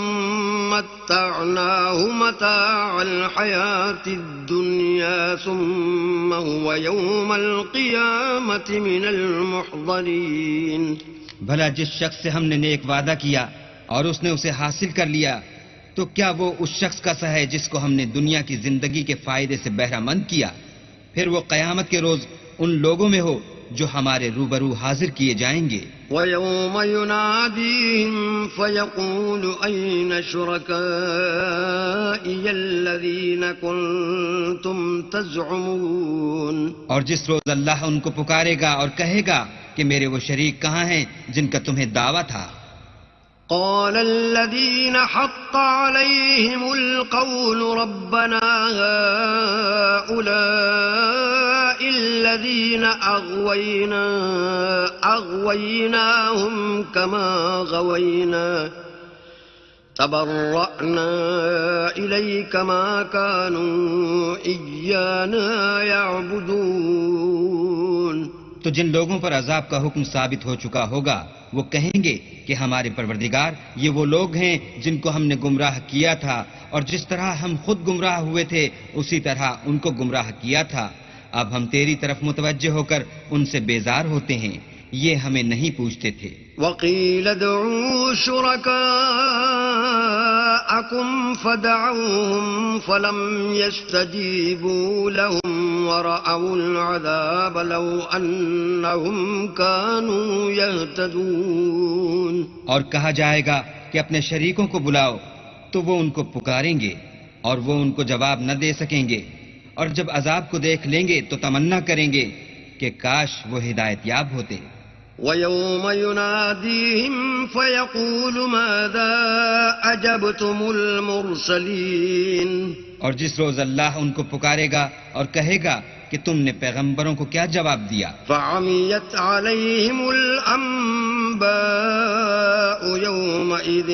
Speaker 1: متعناه متاع الحياة الدنيا ثم هو يوم القيامة من المحضرين۔
Speaker 2: بھلا جس شخص سے ہم نے نیک وعدہ کیا اور اس نے اسے حاصل کر لیا تو کیا وہ اس شخص کا سا ہے جس کو ہم نے دنیا کی زندگی کے فائدے سے بہرہ مند کیا، پھر وہ قیامت کے روز ان لوگوں میں ہو جو ہمارے روبرو حاضر کیے جائیں گے۔
Speaker 1: وَيَوْمَ يُنَادِيهِمْ فَيَقُولُ أَيْنَ شُرَكَائِيَ الَّذِينَ كُنتُمْ تَزْعُمُونَ۔
Speaker 2: اور جس روز اللہ ان کو پکارے گا اور کہے گا کہ میرے وہ شریک کہاں ہیں جن کا تمہیں دعویٰ تھا۔
Speaker 1: قال الذين حق عليهم القول ربنا هؤلاء الذين أغويناهم كما غوينا تبرأنا إليك ما كانوا إيانا يعبدون۔
Speaker 2: تو جن لوگوں پر عذاب کا حکم ثابت ہو چکا ہوگا وہ کہیں گے کہ ہمارے پروردگار یہ وہ لوگ ہیں جن کو ہم نے گمراہ کیا تھا، اور جس طرح ہم خود گمراہ ہوئے تھے اسی طرح ان کو گمراہ کیا تھا، اب ہم تیری طرف متوجہ ہو کر ان سے بیزار ہوتے ہیں، یہ ہمیں نہیں پوچھتے تھے۔
Speaker 1: وَقِيلَ ادْعُوا شُرَكَاءَكُمْ فَدَعَوْهُمْ فَلَمْ يَسْتَجِيبُوا لَهُمْ وَرَأَوُا الْعَذَابَ لَوْ أَنَّهُمْ كَانُوا يَهْتَدُونَ۔
Speaker 2: اور کہا جائے گا کہ اپنے شریکوں کو بلاؤ تو وہ ان کو پکاریں گے اور وہ ان کو جواب نہ دے سکیں گے، اور جب عذاب کو دیکھ لیں گے تو تمنا کریں گے کہ کاش وہ ہدایت یاب ہوتے۔
Speaker 1: وَيَوْمَ يُنَادِيهِمْ فَيَقُولُ مَاذَا أَجَبْتُمُ الْمُرْسَلِينَ۔
Speaker 2: اور جس روز اللہ ان کو پکارے گا اور کہے گا کہ تم نے پیغمبروں کو کیا جواب دیا۔
Speaker 1: فَعَمِيَتْ عَلَيْهِمُ الْأَنبَاءُ يَوْمَئِذٍ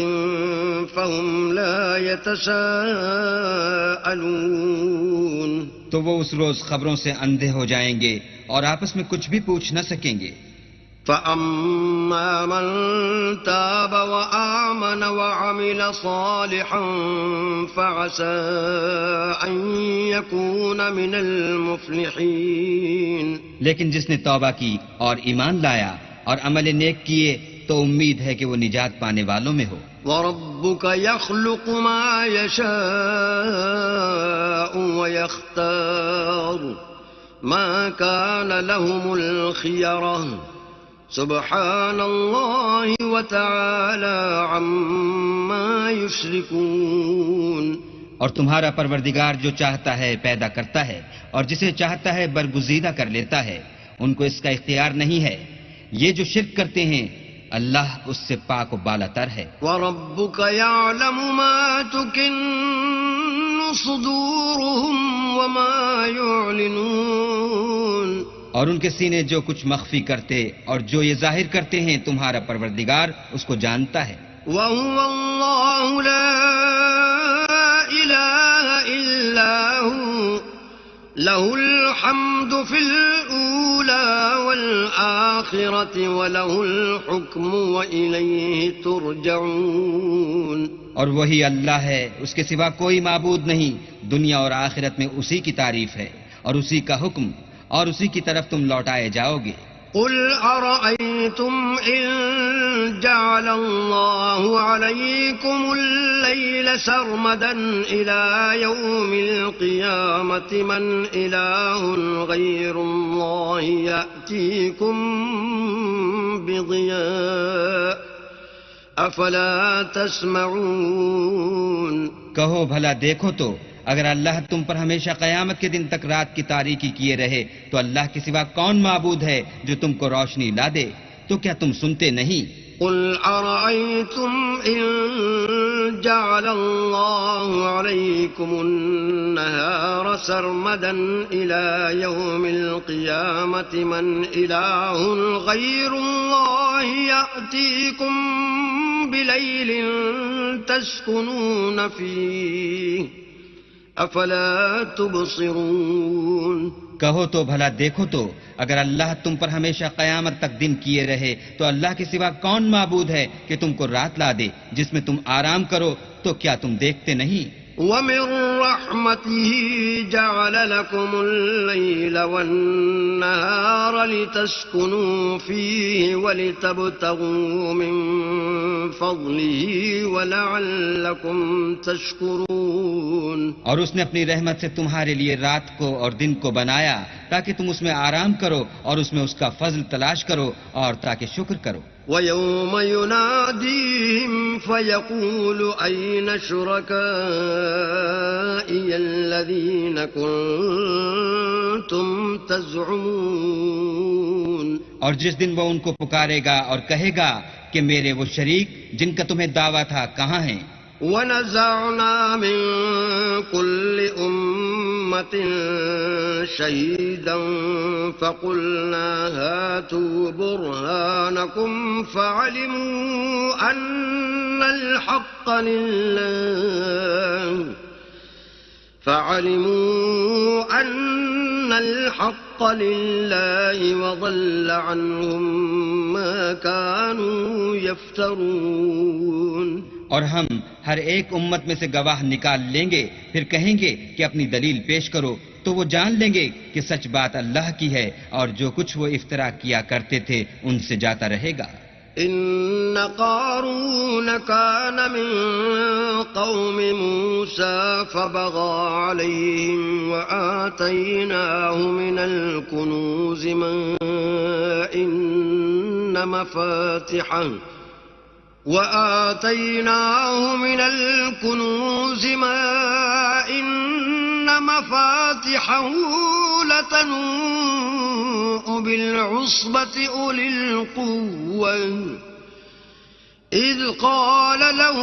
Speaker 1: فَهُمْ لَا يَتَسَاءَلُونَ۔
Speaker 2: تو وہ اس روز خبروں سے اندھے ہو جائیں گے اور آپس میں کچھ بھی پوچھ نہ سکیں گے۔
Speaker 1: فَأَمَّا مَن تَابَ وَآمَنَ وَعَمِلَ صَالِحًا فَعَسَىٰ أَن يَكُونَ مِنَ الْمُفْلِحِينَ۔
Speaker 2: لیکن جس نے توبہ کی اور ایمان لایا اور عمل نیک کیے تو امید ہے کہ وہ نجات پانے والوں میں ہو۔
Speaker 1: وَرَبُّكَ يَخْلُقُ مَا يَشَاءُ وَيَخْتَارُ مَا كَانَ لَهُمُ الْخِيَرَةُ سُبْحَانَ اللَّهِ وَتَعَالَى عَمَّا يُشْرِكُونَ۔
Speaker 2: اور تمہارا پروردگار جو چاہتا ہے پیدا کرتا ہے اور جسے چاہتا ہے برگزیدہ کر لیتا ہے، ان کو اس کا اختیار نہیں ہے۔ یہ جو شرک کرتے ہیں اللہ اس سے پاک و بالا تر ہے۔
Speaker 1: وَرَبُّكَ يَعْلَمُ مَا تُكِنُّ صُدُورُهُمْ وَمَا يُعْلِنُونَ۔
Speaker 2: اور ان کے سینے جو کچھ مخفی کرتے اور جو یہ ظاہر کرتے ہیں تمہارا پروردگار اس کو جانتا ہے.
Speaker 1: وَهُوَ اللَّهُ لَا إِلَٰهَ إِلَّا هُوَ لَهُ الْحَمْدُ فِي الْأُولَىٰ وَالْآخِرَةِ وَلَهُ الْحُكْمُ وَإِلَيْهِ تُرْجَعُونَ.
Speaker 2: اور وہی اللہ ہے، اس کے سوا کوئی معبود نہیں. دنیا اور آخرت میں اسی کی تعریف ہے اور اسی کا حکم اور اسی کی طرف تم لوٹائے جاؤ گے.
Speaker 1: قل أرأيتم إن جعل الله عليكم الليل سرمدا إلى يوم القيامة من إله غير الله يأتيكم بضياء أفلا تسمعون.
Speaker 2: کہو بھلا دیکھو تو اگر اللہ تم پر ہمیشہ قیامت کے دن تک رات کی تاریکی کیے رہے تو اللہ کے سوا کون معبود ہے جو تم کو روشنی لا دے؟ تو کیا تم سنتے نہیں؟
Speaker 1: قل أرأيتم إن جعل الله عليكم النهار سرمدا إلى يوم القيامة من إله غير الله يأتيكم بليل تسكنون فيه افلا تبصرون.
Speaker 2: کہو تو بھلا دیکھو تو اگر اللہ تم پر ہمیشہ قیامت تک دن کیے رہے تو اللہ کے سوا کون معبود ہے کہ تم کو رات لا دے جس میں تم آرام کرو؟ تو کیا تم دیکھتے نہیں؟
Speaker 1: وَمِن رَّحْمَتِهِ جَعَلَ لَكُمُ اللَّيْلَ وَالنَّهَارَ لِتَسْكُنُوا فِيهِ وَلِتَبْتَغُوا مِن فَضْلِهِ وَلَعَلَّكُمْ تَشْكُرُونَ.
Speaker 2: اور اس نے اپنی رحمت سے تمہارے لیے رات کو اور دن کو بنایا تاکہ تم اس میں آرام کرو اور اس میں اس کا فضل تلاش کرو اور تاکہ شکر کرو.
Speaker 1: وَيَوْمَ يُنَادِيهِمْ فَيَقُولُ أَيْنَ شُرَكَائِيَ الَّذِينَ كُنتُمْ تَزْعُمُونَ.
Speaker 2: اور جس دن وہ ان کو پکارے گا اور کہے گا کہ میرے وہ شریک جن کا تمہیں دعویٰ تھا کہاں ہیں؟
Speaker 1: وَنَزَعْنَا مِن كُلِّ أُمَّةٍ شَهِيدًا فَقُلْنَا هَاتُوا بُرْهَانَكُمْ فَعَلِمُوا أَنَّ الْحَقَّ لِلَّهِ وَضَلَّ عَنْهُمْ مَا كَانُوا يَفْتَرُونَ.
Speaker 2: اور ہم ہر ایک امت میں سے گواہ نکال لیں گے، پھر کہیں گے کہ اپنی دلیل پیش کرو، تو وہ جان لیں گے کہ سچ بات اللہ کی ہے اور جو کچھ وہ افترا کیا کرتے تھے ان سے جاتا رہے گا.
Speaker 1: إن قارون كان من قوم موسى فبغى عليهم وآتيناه من الكنوز ما إن مفاتحه لتنوء بالعصبة أولي القوة إذ قال له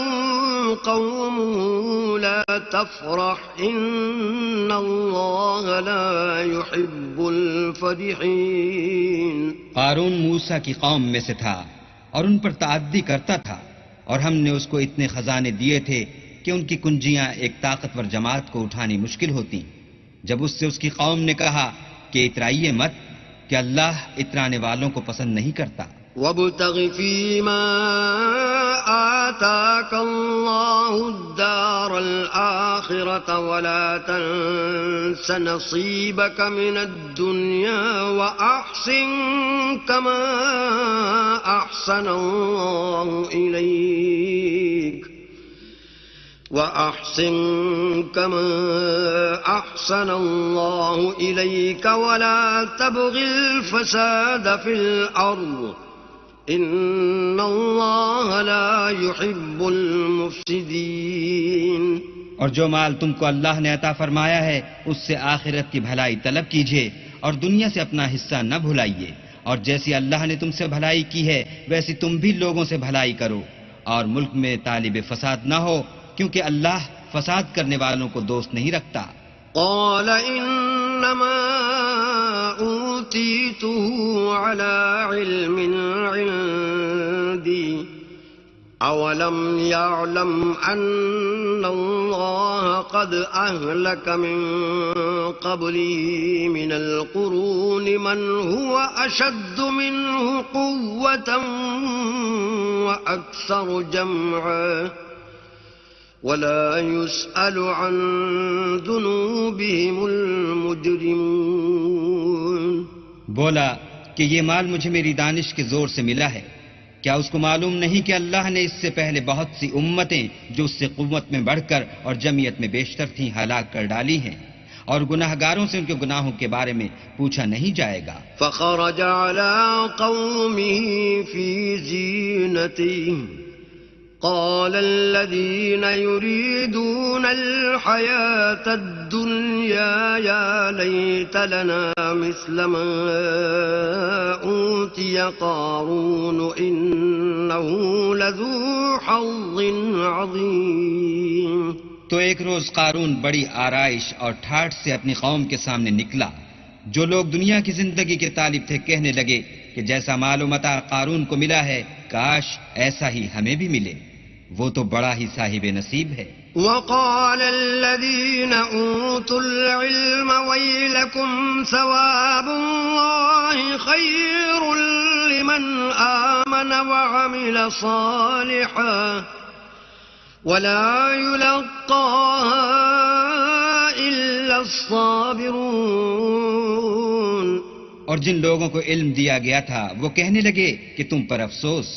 Speaker 1: قومه لا تفرح إن الله لا يحب الفرحين.
Speaker 2: قارون موسیٰ کی قوم میں سے تھا اور ان پر تعدی کرتا تھا، اور ہم نے اس کو اتنے خزانے دیے تھے کہ ان کی کنجیاں ایک طاقتور جماعت کو اٹھانی مشکل ہوتی. جب اس سے اس کی قوم نے کہا کہ اترائیے مت کہ اللہ اترانے والوں کو پسند نہیں کرتا.
Speaker 1: وَابْتَغِ فِيمَا آتَاكَ اللَّهُ الدَّارَ الْآخِرَةَ وَلَا تَنسَ نَصِيبَكَ مِنَ الدُّنْيَا وَأَحْسِن كَمَا أَحْسَنَ اللَّهُ إِلَيْكَ وَلَا تَبْغِ الْفَسَادَ فِي الْأَرْضِ إِنَّ اللَّهَ لَا يُحِبُّ الْمُفْسِدِينَ.
Speaker 2: اور جو مال تم کو اللہ نے عطا فرمایا ہے اس سے آخرت کی بھلائی طلب کیجیے اور دنیا سے اپنا حصہ نہ بھلائیے، اور جیسی اللہ نے تم سے بھلائی کی ہے ویسی تم بھی لوگوں سے بھلائی کرو، اور ملک میں طالب فساد نہ ہو کیونکہ اللہ فساد کرنے والوں کو دوست نہیں رکھتا.
Speaker 1: قال انما أوتيته على علم عندي أولم يعلم أن الله قد أهلك من قبله من القرون من هو أشد منه قوة وأكثر جمعا ولا يسأل عن ذنوبهم المجرمون.
Speaker 2: بولا کہ یہ مال مجھے میری دانش کے زور سے ملا ہے. کیا اس کو معلوم نہیں کہ اللہ نے اس سے پہلے بہت سی امتیں جو اس سے قوت میں بڑھ کر اور جمعیت میں بیشتر تھیں ہلاک کر ڈالی ہیں، اور گناہ گاروں سے ان کے گناہوں کے بارے میں پوچھا نہیں جائے گا.
Speaker 1: فخرج على قومه في زينته قال الذين يريدون الحياة الدنيا يا ليت لنا مثل ما أوتي قارون إنه لذو حظ عظيم.
Speaker 2: تو ایک روز قارون بڑی آرائش اور ٹھاٹھ سے اپنی قوم کے سامنے نکلا. جو لوگ دنیا کی زندگی کے طالب تھے کہنے لگے کہ جیسا مال و متاع قارون کو ملا ہے کاش ایسا ہی ہمیں بھی ملے، وہ تو بڑا ہی صاحب نصیب ہے.
Speaker 1: وقال الذين أوتوا العلم ويلكم ثواب الله خير لمن آمن وعمل صالحا ولا يلقاها إلا الصابرون.
Speaker 2: اور جن لوگوں کو علم دیا گیا تھا وہ کہنے لگے کہ تم پر افسوس،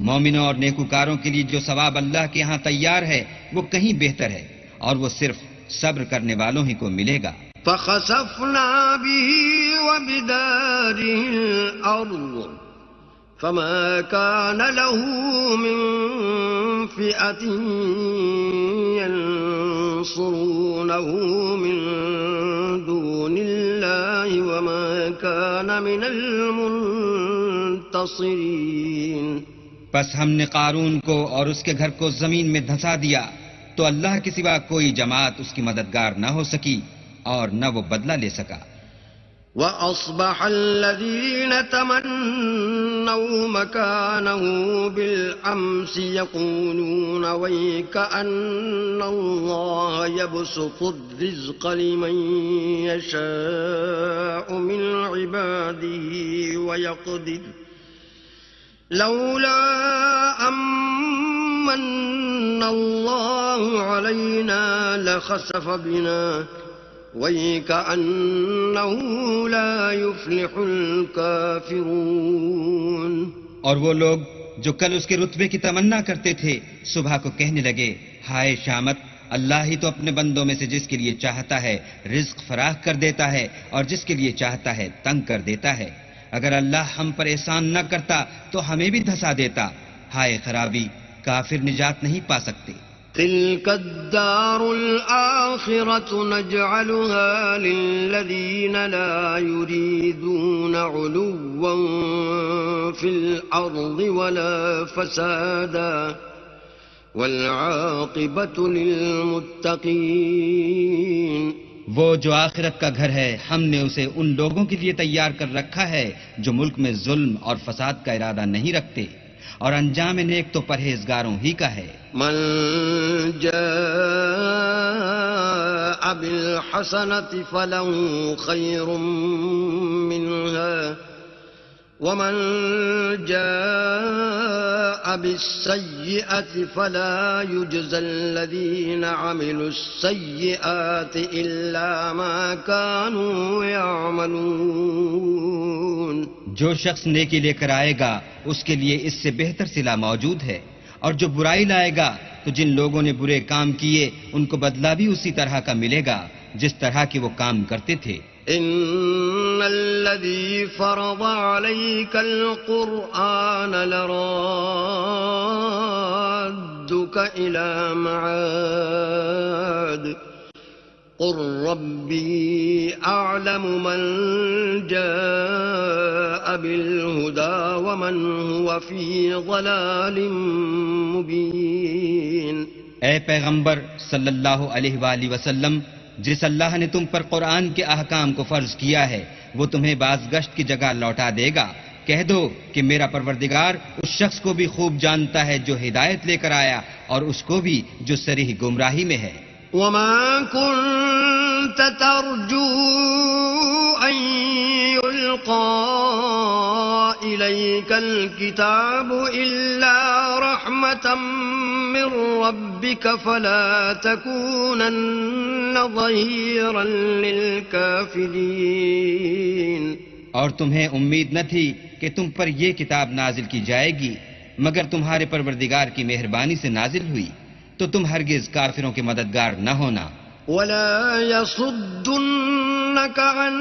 Speaker 2: مومنوں اور نیکوکاروں کے لیے جو ثواب اللہ کے ہاں تیار ہے وہ کہیں بہتر ہے، اور وہ صرف صبر کرنے والوں ہی کو ملے گا.
Speaker 1: فخسفنا به وبداره الأرض فما كان له من فئة ينصرونه من دون الله وما كان من المنتصرين.
Speaker 2: پس ہم نے قارون کو اور اس کے گھر کو زمین میں دھسا دیا تو اللہ کے سوا کوئی جماعت اس کی مددگار نہ ہو سکی اور نہ وہ بدلہ لے سکا.
Speaker 1: وَأَصْبَحَ الَّذِينَ تَمَنَّوْا مَكَانَهُ بِالْأَمْسِ يَقُولُونَ وَيْكَأَنَّ اللَّهَ يَبْسُطُ الرِّزْقَ لِمَن يَشَاءُ مِنْ عِبَادِهِ وَيَقْدِرُ لولا أمن الله علينا لخسف بنا وَيْكَأَنَّهُ لَا يُفْلِحُ الْكَافِرُونَ.
Speaker 2: اور وہ لوگ جو کل اس کے رتبے کی تمنا کرتے تھے صبح کو کہنے لگے ہائے شامت، اللہ ہی تو اپنے بندوں میں سے جس کے لیے چاہتا ہے رزق فراخ کر دیتا ہے اور جس کے لیے چاہتا ہے تنگ کر دیتا ہے. اگر اللہ ہم پر احسان نہ کرتا تو ہمیں بھی دھسا دیتا. ہائے خرابی، کافر نجات نہیں پا سکتے.
Speaker 1: تلك الدار الآخرة نجعلها للذين لا يريدون علوا في الأرض ولا فسادا والعاقبة للمتقين.
Speaker 2: وہ جو آخرت کا گھر ہے ہم نے اسے ان لوگوں کے لیے تیار کر رکھا ہے جو ملک میں ظلم اور فساد کا ارادہ نہیں رکھتے، اور انجام نیک تو پرہیزگاروں ہی کا ہے.
Speaker 1: من جاء بالحسنة فله خير منها ومن جاء بالسيئة فلا يجزى الذين عملوا السيئات إلا ما كانوا يعملون.
Speaker 2: جو شخص نیکی لے کر آئے گا اس کے لیے اس سے بہتر صلہ موجود ہے، اور جو برائی لائے گا تو جن لوگوں نے برے کام کیے ان کو بدلہ بھی اسی طرح کا ملے گا جس طرح کے وہ کام کرتے تھے.
Speaker 1: ان الذي فرض عليك القرآن لرادك الى معاد قل ربي اعلم من جاء بالهدى ومن هو في ضلال مبين.
Speaker 2: اے پیغمبر صلی اللہ علیہ وآلہ وسلم، جس اللہ نے تم پر قرآن کے احکام کو فرض کیا ہے وہ تمہیں بازگشت کی جگہ لوٹا دے گا. کہہ دو کہ میرا پروردگار اس شخص کو بھی خوب جانتا ہے جو ہدایت لے کر آیا اور اس کو بھی جو صریح گمراہی میں ہے.
Speaker 1: وما كنت ترجو أن يلقى إليك الكتاب إلا رحمة من ربك فلا تكونن ظهيرا للكافرين.
Speaker 2: اور تمہیں امید نہ تھی کہ تم پر یہ کتاب نازل کی جائے گی مگر تمہارے پروردگار کی مہربانی سے نازل ہوئی تو تم ہرگز کافروں کے مددگار نہ ہونا.
Speaker 1: ولا يصدنك عن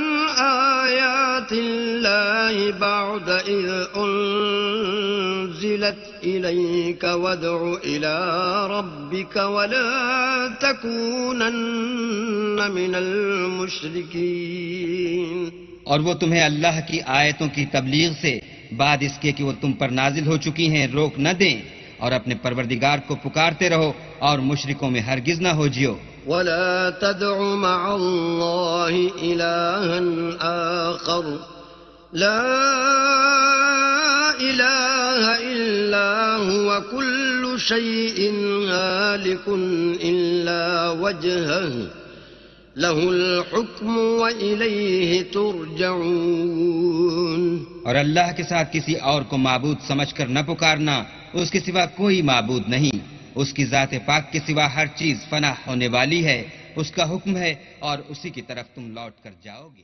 Speaker 1: آيات الله بعد إذ أنزلت إليك وادع إلى ربك ولا تكونن من المشركين.
Speaker 2: اور وہ تمہیں اللہ کی آیتوں کی تبلیغ سے بعد اس کے کہ وہ تم پر نازل ہو چکی ہیں روک نہ دیں اور اپنے پروردگار کو پکارتے رہو اور مشرکوں میں ہرگز نہ ہو جیو.
Speaker 1: ولا تدع مع الله إلها آخر لا إله إلا هو كل شيء هالك إلا وجهه له الحكم وإليه ترجعون.
Speaker 2: اور اللہ کے ساتھ کسی اور کو معبود سمجھ کر نہ پکارنا. اس کے سوا کوئی معبود نہیں. اس کی ذات پاک کے سوا ہر چیز فنا ہونے والی ہے. اس کا حکم ہے اور اسی کی طرف تم لوٹ کر جاؤ گے.